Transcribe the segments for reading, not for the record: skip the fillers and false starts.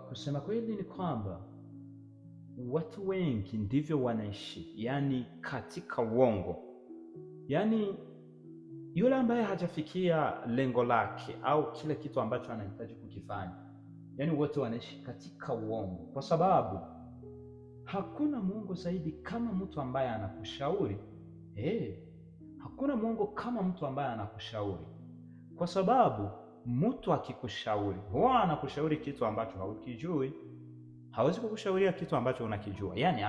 Kusema kweli ni kwamba watu wengi ndivyo wanaishi, yani katika uongo. Yani yule ambaye hajafikia lengo lake au kile kitu ambacho anahitaji kukifanya, yani wote wanaishi katika uongo, kwa sababu hakuna mwongo zaidi kama mtu ambaye anakushauri. Hakuna mwongo kama mtu ambaye anakushauri, kwa sababu mtu akikushauri huwa anakushauri kitu ambacho haukijui. Hawezi kukushauria kitu ambacho unakijua. Yani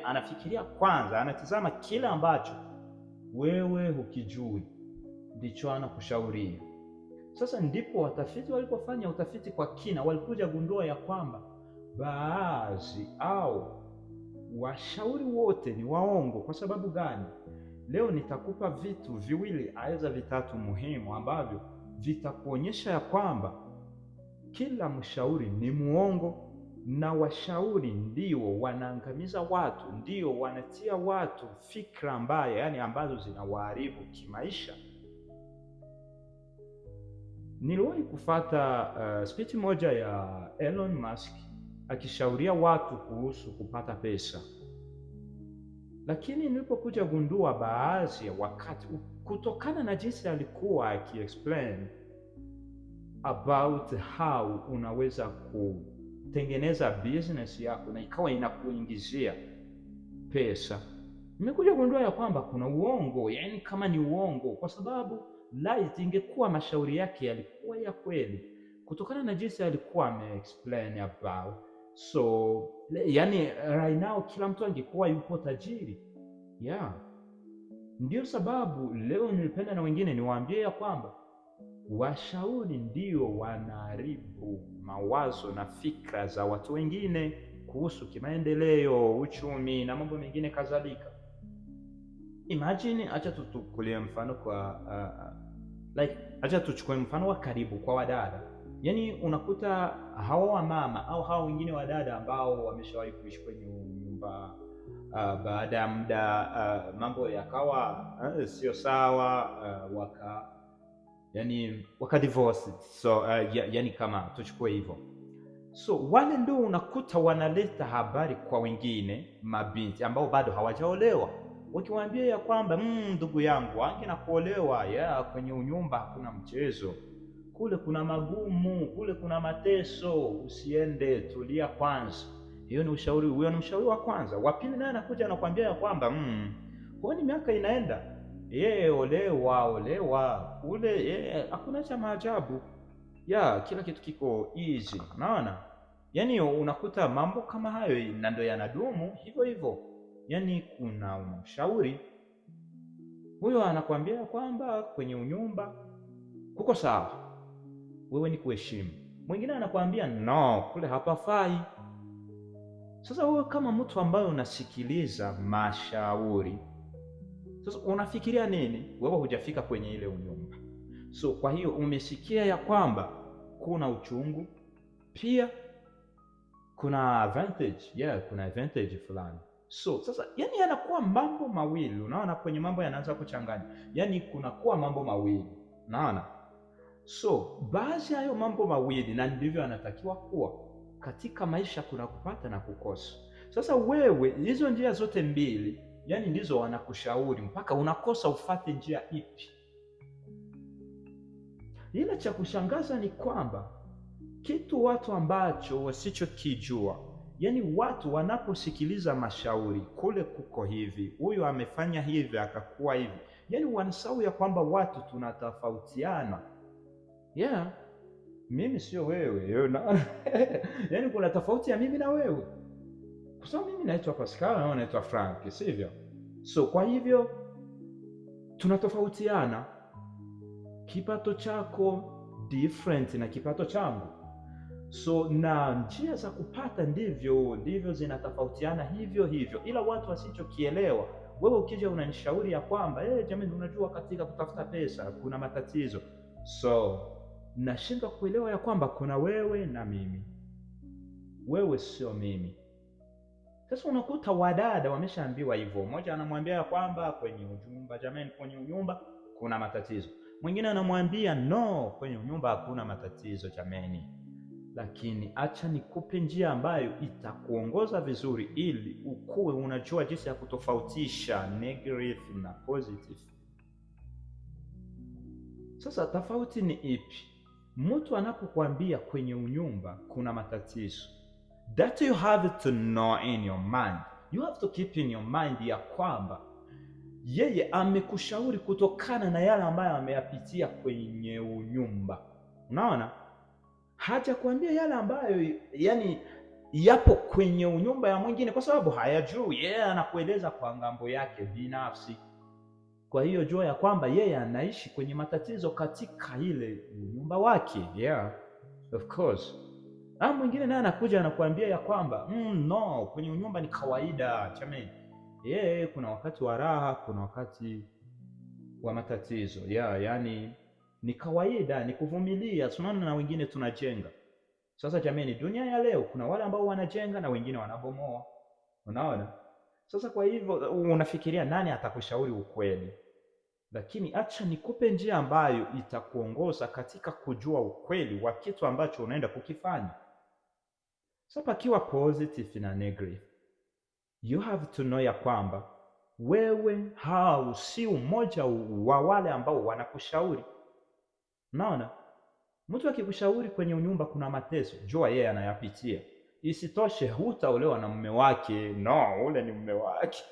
anafikiria kwanza, anatizama kile ambacho wewe hukijui, ndicho anakushauria. Sasa ndipo watafiti walipofanya utafiti kwa kina, walikuja gundua ya kwamba baadhi au washauri wote ni waongo. Kwa sababu gani? Leo nitakupa vitu viwili aidha vitatu muhimu ambavyo vitakuonyesha ya kwamba kila mshauri ni muongo, na washauri ndio wanaangamiza watu, ndio wanatia watu fikra mbaya, yani ambazo zinawaharibu kimaisha. Niliwahi kufuata speech moja ya Elon Musk akishauria watu kuhusu kupata pesa, lakini nilipokuja gundua baadhi ya wakati, kutokana na jinsi alikuwa akiexplain about how unaweza kutengeneza business yako na ikawa inakuingizia pesa, nimekuja gundua ya kwamba kuna uongo. Yani kama ni uongo, kwa sababu light ingekuwa mashauri yake yalikuwa ya kweli, kutokana na jinsi alikuwa ameexplain about. So yani right now kila mtu angekuwa yupo tajiri. Ndio sababu leo nilipenda na wengine niwaambie ya kwamba washauri ndio wanaharibu mawazo na fikra za watu wengine kuhusu kimaendeleo, uchumi na mambo mengine kadhalika. Imagine, acha tuchukulie mfano acha tuchukue mfano wa karibu kwa wadada. Yani unakuta hawa wamama au hawa wengine wadada ambao wameshawahi kuishi kwenye nyumba, baada ya muda mambo yakawa sio sawa, waka divorce. So yani kama tuchukue hivyo, so wale ndio unakuta wanaleta habari kwa wengine, mabinti ambao bado hawajaolewa, wakiwaambia ya kwamba ndugu yangu, ange na kuolewa, kwenye unyumba hakuna mchezo, kule kuna magumu, kule kuna mateso, usiende, tulia kwanza. Hiyo ni ushauri, huyo ni mshauri wa kwanza. Wa pili naye anakuja anakuambia ya kwamba kwani miaka inaenda, olewa kule, hakuna cha maajabu, kila kitu kiko easy. Unaona, yani unakuta mambo kama hayo na ndio yanadumu hivyo hivyo. Yani kuna mshauri huyo anakuambia kwamba kwenye unyumba kuko sawa, wewe ni kuheshimu. Mwingine anakuambia no, kule hapafai. Sasa wewe kama mtu ambaye unasikiliza mashauri, sasa unafikiria nini? Wewe hujafika kwenye ile unyumba, so kwa hiyo umesikia ya kwamba kuna uchungu, pia kuna advantage, kuna advantage fulani. So sasa yani yanakuwa mambo mawili, unaona, kwenye mambo yanaanza kuchanganya, yani kunakuwa mambo mawili, unaona. So baadhi ya hayo mambo mawili, na ndivyo anatakiwa kuwa katika maisha, kuna kupata na kukosa. Sasa wewe hizo njia zote mbili, yani ndizo wanakushauri, mpaka unakosa ufate njia ipi. Ila cha kushangaza ni kwamba kitu watu ambacho wasichokijua, yani watu wanaposikiliza mashauri, kule kuko hivi, huyu amefanya hivi akakuwa hivi, yani wanasahau ya kwamba watu tunatofautiana. Mimi sio wewe yani kuna tofauti ya mimi na wewe, kwa sababu mimi naitwa Pascal na wewe unaitwa Frank, sivyo? So kwa hivyo tunatofautiana, kipato chako different na kipato changu, so na njia za kupata ndivyo zinatofautiana hivyo hivyo. Ila watu wasichokielewa, wewe ukija unanishauri ya kwamba jamani, unajua katika kutafuta pesa kuna matatizo, so nashindwa kuelewa ya kwamba kuna wewe na mimi, wewe sio mimi. Sasa unakuta wadada wameshaambiwa hivyo, mmoja anamwambia ya kwamba kwenye unyumba, jamani, kwenye unyumba kuna matatizo. Mwingine anamwambia no, kwenye unyumba hakuna matatizo jamani. lakini acha nikupe njia ambayo itakuongoza vizuri, ili ukuwe unajua jinsi ya kutofautisha negative na positive. Sasa tofauti ni ipi? Mtu anapokuambia kwenye unyumba kuna matatizo, that you have to know in your mind, you have to keep in your mind ya kwamba yeye amekushauri kutokana na yale ambayo ameyapitia kwenye unyumba. Unaona, hajakwambia yale ambayo yani yapo kwenye unyumba ya mwingine, kwa sababu hayajui. Yeye anakueleza kwa ngambo yake binafsi. Kwa hiyo jua ya kwamba yeye anaishi kwenye matatizo katika ile nyumba wake. Yeah, of course. Mwingine naye anakuja anakuambia ya kwamba no, kwenye nyumba ni kawaida jamani. Kuna wakati wa raha, kuna wakati wa matatizo. Yani ni kawaida, ni kuvumilia. Tunaona na wengine tunajenga. Sasa jamani, dunia ya leo kuna wale ambao wanajenga na wengine wanabomoa. Unaona? Sasa kwa hivyo unafikiria nani atakushauri ukweli? Lakini acha nikupe njia ambayo itakuongoza katika kujua ukweli wa kitu ambacho unaenda kukifanya. Sasa pakiwa positive na negative, you have to know ya kwamba wewe si mmoja wa wale ambao wanakushauri. Unaona? Mtu akikushauri kwenye nyumba kuna mateso, jua yeye anayapitia. Isitoshe hutaolewa na mume wake. No, ule ni mume wake.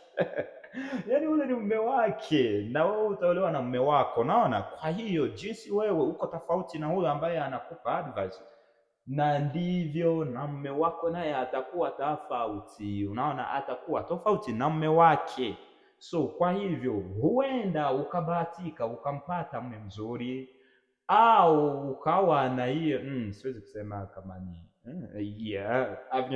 Yaani ule ni mume wake na wewe utaolewa na mume wako. Unaona? Kwa hiyo jinsi wewe uko tofauti na huyo ambaye anakupa advice, na ndivyo na mume wako naye atakuwa tofauti. Unaona, atakuwa tofauti na mume wake. So kwa hivyo huenda ukabahatika ukampata mume mzuri, au ukawa na hiyo siwezi kusema kama ni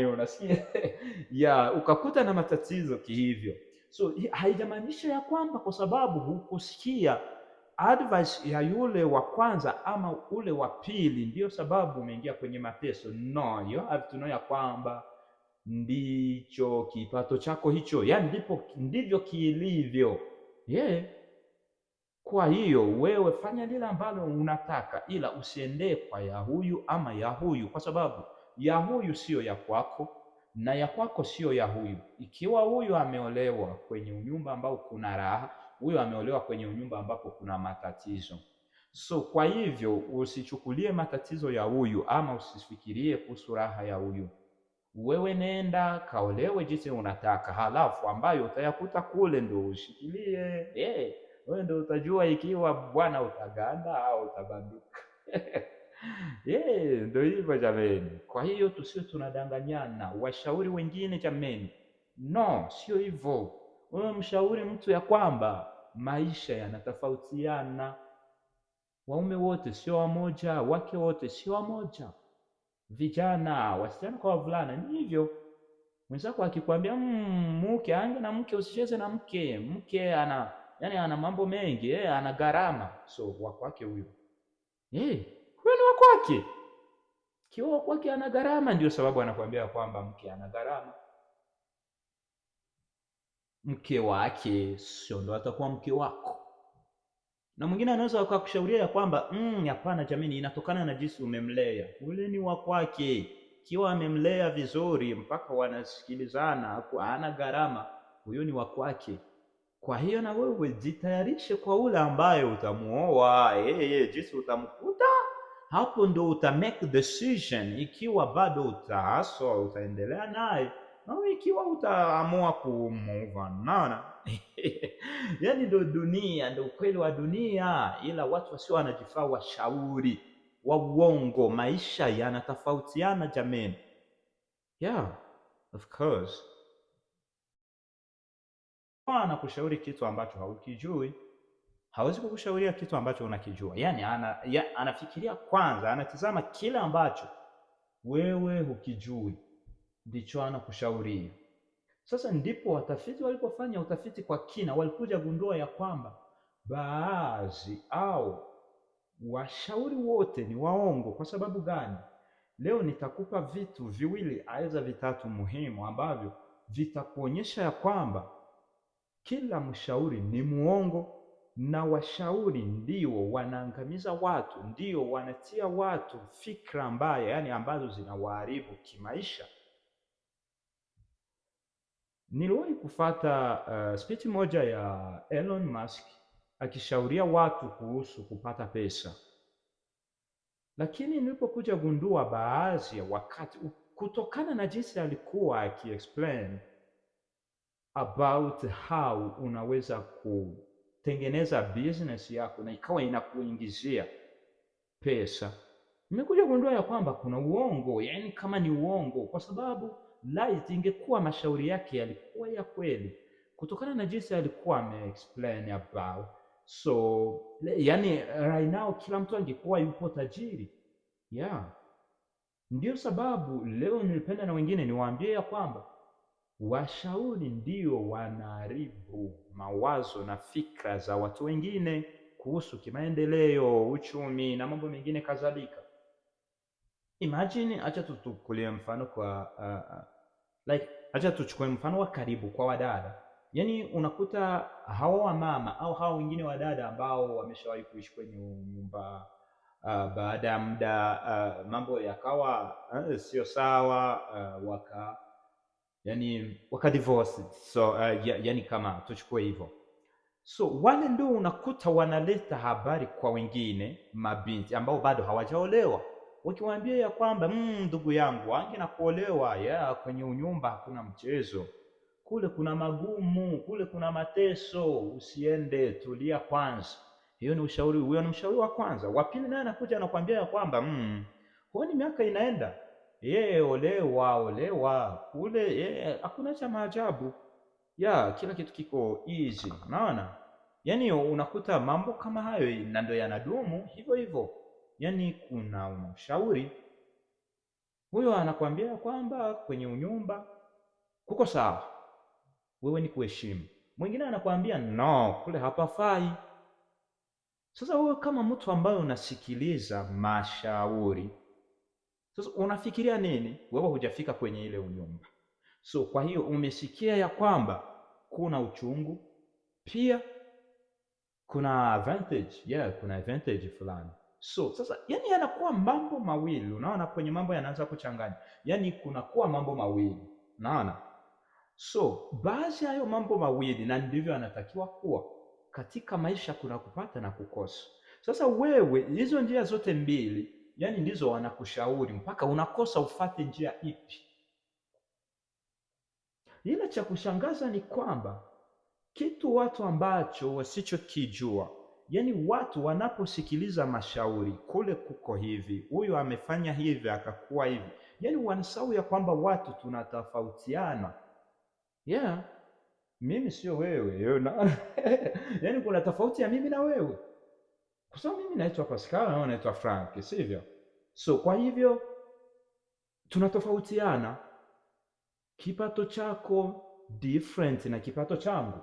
unasikia ukakuta na matatizo kihivyo. So haijamaanisha ya kwamba kwa sababu hukusikia advice ya yule wa kwanza ama ule wa pili ndio sababu umeingia kwenye mateso. No, you have to know ya kwamba ndicho kipato chako hicho, yani ndivyo kilivyo. Kwa hiyo wewe fanya lile ambalo unataka, ila usiendee kwa ya huyu ama ya huyu, kwa sababu ya huyu sio ya kwako na ya kwako sio ya huyu. Ikiwa huyu ameolewa kwenye nyumba ambao kuna raha, huyu ameolewa kwenye nyumba ambapo kuna matatizo. So kwa hivyo usichukulie matatizo ya huyu ama usifikirie kuhusu raha ya huyu. Wewe nenda kaolewe jinsi unataka, halafu ambayo utayakuta kule ndio ushikilie. Wewe ndio utajua ikiwa bwana utaganda au utabanduka. Ndio hivyo jameni. Kwa hiyo tusio tunadanganyana. Washauri wengine jameni, no, sio hivyo. Wewe mshauri mtu ya kwamba maisha yanatofautiana. Waume wote sio wamoja, wake wote sio wamoja. Vijana, wasichana kwa wavulana ni hivyo. Mwenzako akikwambia mke ange na mke, usicheze na mke. Mke ana mambo mengi, ana gharama. So wakwake huyo. Huyo ni wakwake. Kiwa wakwake ana gharama, ndio sababu anakuambia kwamba mke ana gharama. Mke wake sio ndo atakuwa mke wako. Na mwingine anaweza akakushauria ya kwamba hapana jamani, inatokana na jinsi umemlea. Ule ni wakwake. Kiwa amemlea vizuri mpaka wanasikilizana, ana gharama, huyo ni wakwake. Kwa hiyo na wewe jitayarishe kwa ule ambaye utamuoa. Jinsi utamkuta hapo ndo uta make decision, ikiwa bado utaaswa utaendelea naye, na ikiwa utaamua kumove on. Naona yani ndo dunia, ndo ukweli wa dunia. Ila watu wasio wanajifaa washauri wa uongo. Maisha yanatofautiana jameni. Of course. Anakushauri kitu ambacho haukijui, hawezi kukushauria kitu ambacho unakijua. Yani anafikiria kwanza, anatizama kile ambacho wewe hukijui, ndicho anakushauria. Sasa ndipo watafiti walipofanya utafiti kwa kina, walikuja gundua ya kwamba baadhi au washauri wote ni waongo. Kwa sababu gani? Leo nitakupa vitu viwili aidha vitatu muhimu ambavyo vitakuonyesha ya kwamba kila mshauri ni muongo na washauri ndio wanaangamiza watu, ndio wanatia watu fikra mbaya, yani ambazo zinawaharibu kimaisha. Niliwahi kufata speech moja ya Elon Musk akishauria watu kuhusu kupata pesa, lakini nilipokuja gundua baadhi ya wakati, kutokana na jinsi alikuwa akiexplain about how unaweza kutengeneza business yako na ikawa inakuingizia pesa, nimekuja gundua ya kwamba kuna uongo, yani kama ni uongo, kwa sababu light ingekuwa mashauri yake yalikuwa ya kweli, kutokana na jinsi alikuwa ameexplain about. So yani right now kila mtu angekuwa yupo tajiri. Yeah, ndio sababu leo nilipenda na wengine niwaambie ya kwamba washauri ndio wanaharibu mawazo na fikra za watu wengine kuhusu kimaendeleo, uchumi na mambo mengine kadhalika. Imagine, acha tuchukulie mfano acha tuchukue mfano wa karibu kwa wadada. Yaani unakuta hawa wamama au hawa wengine wadada ambao wameshawahi kuishi kwenye nyumba, baada ya muda mambo yakawa sio sawa, waka divorce. So yani kama tuchukue hivyo, so wale ndio unakuta wanaleta habari kwa wengine mabinti ambao bado hawajaolewa, wakiwaambia ya kwamba ndugu yangu, ange na kuolewa, kwenye unyumba hakuna mchezo, kule kuna magumu, kule kuna mateso, usiende, tulia kwanza. Huyo ni ushauri wa kwanza. Wa pili naye anakuja anakuambia ya kwamba huoni miaka inaenda, olewa kule, hakuna cha maajabu, kila kitu kiko easy. Unaona, yani unakuta mambo kama hayo na ndio yanadumu hivyo hivyo. Yani kuna unamshauri huyo anakuambia kwamba kwenye unyumba kuko sawa, wewe ni kuheshimu. Mwingine anakuambia no, kule hapafai. Sasa wewe kama mtu ambaye unasikiliza mashauri, sasa unafikiria nini? Wewe hujafika kwenye ile unyumba, so kwa hiyo umesikia ya kwamba kuna uchungu, pia kuna advantage, kuna advantage fulani. So sasa yani yanakuwa mambo mawili, unaona, kwenye mambo yanaanza kuchanganya, yani kunakuwa mambo mawili, unaona. So baadhi ya hayo mambo mawili, na ndivyo yanatakiwa kuwa katika maisha, kuna kupata na kukosa. Sasa wewe hizo njia zote mbili, yani ndizo wanakushauri, mpaka unakosa ufate njia ipi. Ila cha kushangaza ni kwamba kitu watu ambacho wasichokijua, yani watu wanaposikiliza mashauri, kule kuko hivi, huyu amefanya hivi akakuwa hivi, yani wanasahau ya kwamba watu tunatofautiana. Mimi sio wewe, yani kuna tofauti ya mimi na wewe, kwa sababu mimi naitwa Pascal na wewe unaitwa Frank, sivyo? So kwa hivyo tunatofautiana, kipato chako different na kipato changu,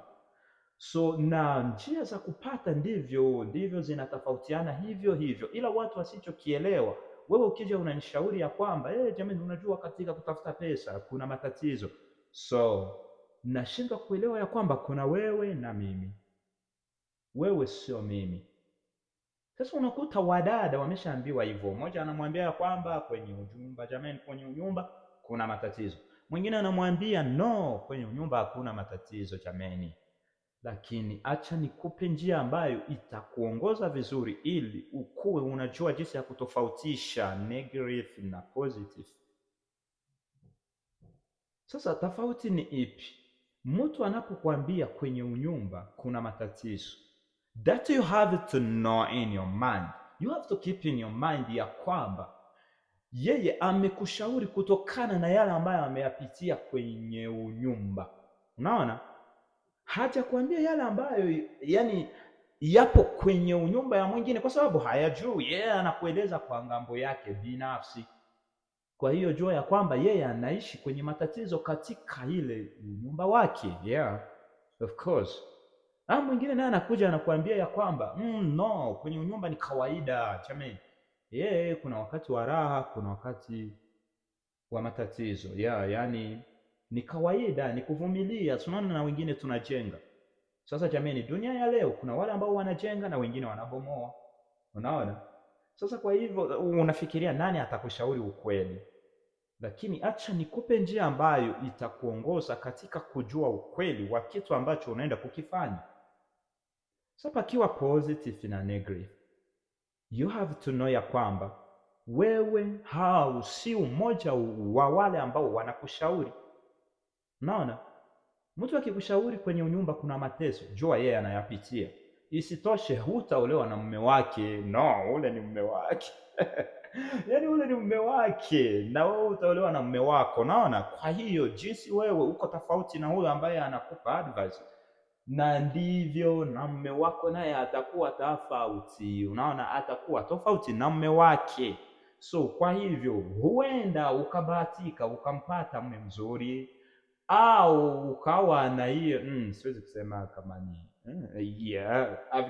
so na njia za kupata ndivyo zinatofautiana hivyo hivyo. Ila watu wasichokielewa, wewe ukija unanishauri ya kwamba jamani, unajua katika kutafuta pesa kuna matatizo, so nashindwa kuelewa ya kwamba kuna wewe na mimi, wewe sio mimi. Sasa unakuta wadada wameshaambiwa hivyo, mmoja anamwambia ya kwamba kwenye unyumba, jamani, kwenye unyumba kuna matatizo, mwingine anamwambia no, kwenye unyumba hakuna matatizo jamani. Lakini acha nikupe njia ambayo itakuongoza vizuri, ili ukuwe unajua jinsi ya kutofautisha negative na positive. Sasa tofauti ni ipi? Mtu anapokuambia kwenye unyumba kuna matatizo, that you have to know in your mind, you have to keep in your mind ya kwamba yeye amekushauri kutokana na yale ambayo ameyapitia kwenye unyumba. Unaona, hajakwambia yale ambayo yani yapo kwenye unyumba ya mwingine, kwa sababu hayajui. Anakueleza kwa ngambo yake binafsi. Kwa hiyo jua ya kwamba yeye anaishi kwenye matatizo katika ile nyumba wake. Of course. Mwingine naye anakuja anakuambia ya kwamba no, kwenye nyumba ni kawaida jamani. Kuna wakati wa raha, kuna wakati wa matatizo. Yani ni kawaida, ni kuvumilia. Tunaona na wengine tunajenga. Sasa jamani, dunia ya leo kuna wale ambao wanajenga na wengine wanabomoa, unaona. Sasa kwa hivyo unafikiria nani atakushauri ukweli? Lakini acha nikupe njia ambayo itakuongoza katika kujua ukweli wa kitu ambacho unaenda kukifanya. Sasa pakiwa positive na negative, you have to know ya kwamba wewe si mmoja wa wale ambao wanakushauri. Unaona, mtu akikushauri kwenye nyumba kuna mateso, jua yeye anayapitia. Isitoshe hutaolewa na mume wake, no, ule ni mume wake yaani ule ni mume wake na wewe utaolewa na mume wako, naona. Kwa hiyo jinsi wewe uko tofauti na huyo ambaye anakupa advice, na ndivyo na mume wako naye atakuwa tofauti, unaona, atakuwa tofauti na mume wake. So kwa hivyo huenda ukabahatika ukampata mume mzuri, au ukawa na hiyo siwezi kusema kama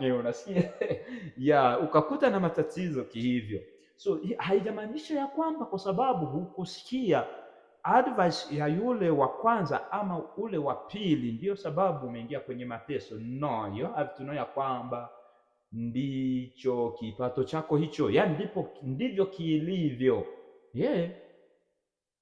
ni unasikia ukakuta na matatizo kihivyo. So haijamaanisha ya kwamba kwa sababu hukusikia advice ya yule wa kwanza ama ule wa pili ndio sababu umeingia kwenye mateso. No, you have to know ya kwamba ndicho kipato chako hicho, yaani ndivyo kilivyo.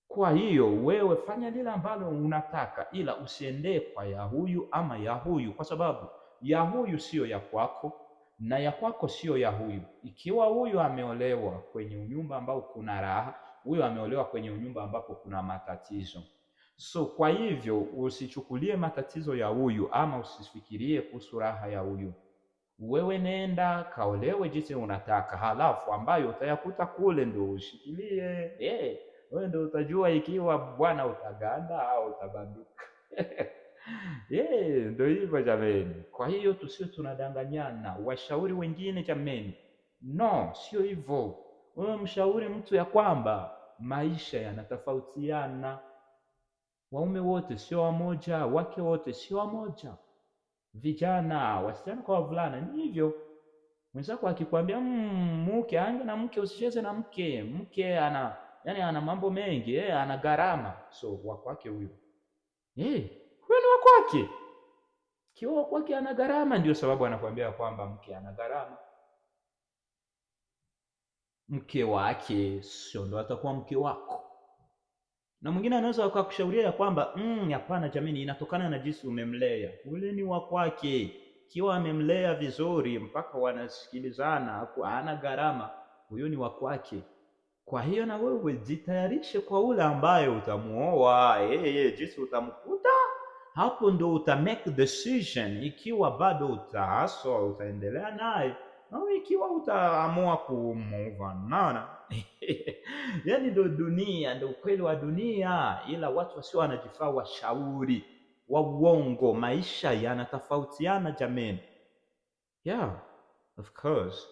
Kwa hiyo wewe fanya lile ambalo unataka, ila usiendee kwa ya huyu ama ya huyu, kwa sababu ya huyu sio ya kwako na ya kwako sio ya huyu. Ikiwa huyu ameolewa kwenye unyumba ambao kuna raha, huyu ameolewa kwenye unyumba ambapo kuna matatizo. So kwa hivyo usichukulie matatizo ya huyu ama usifikirie kuhusu raha ya huyu. Wewe nenda kaolewe jinsi unataka, halafu ambayo utayakuta kule ndio ushikilie. Wewe ndio utajua ikiwa bwana utaganda au utabanduka. Ndio hivyo jameni. Kwa hiyo tusio tunadanganyana. Washauri wengine jameni, no, sio hivyo. Wewe mshauri mtu ya kwamba maisha yanatofautiana. Waume wote sio wamoja, wake wote sio wamoja. Vijana, wasichana kwa wavulana ni hivyo. Mwenzako akikwambia mke ange na mke, usicheze na mke. Mke ana mambo mengi, ana gharama. So wakwake huyo, huyo ni wakwake. Kiwa wakwake ana gharama, ndio sababu anakuambia kwamba mke ana gharama. Mke wake sio ndo atakuwa mke wako. Na mwingine anaweza akakushauria ya kwamba hapana jamani, inatokana na jinsi umemlea. Ule ni wakwake. Kiwa amemlea vizuri mpaka wanasikilizana, ana gharama, huyo ni wakwake. Kwa hiyo na wewe jitayarishe kwa ule ambaye utamuoa. Jinsi utamkuta hapo ndo uta make decision, ikiwa bado utaendelea naye au ikiwa utaamua kumove on. Naona yaani ndo dunia, ndo ukweli wa dunia, ila watu wasio wanajifaa washauri wa uongo. Maisha yanatofautiana jameni. Of course.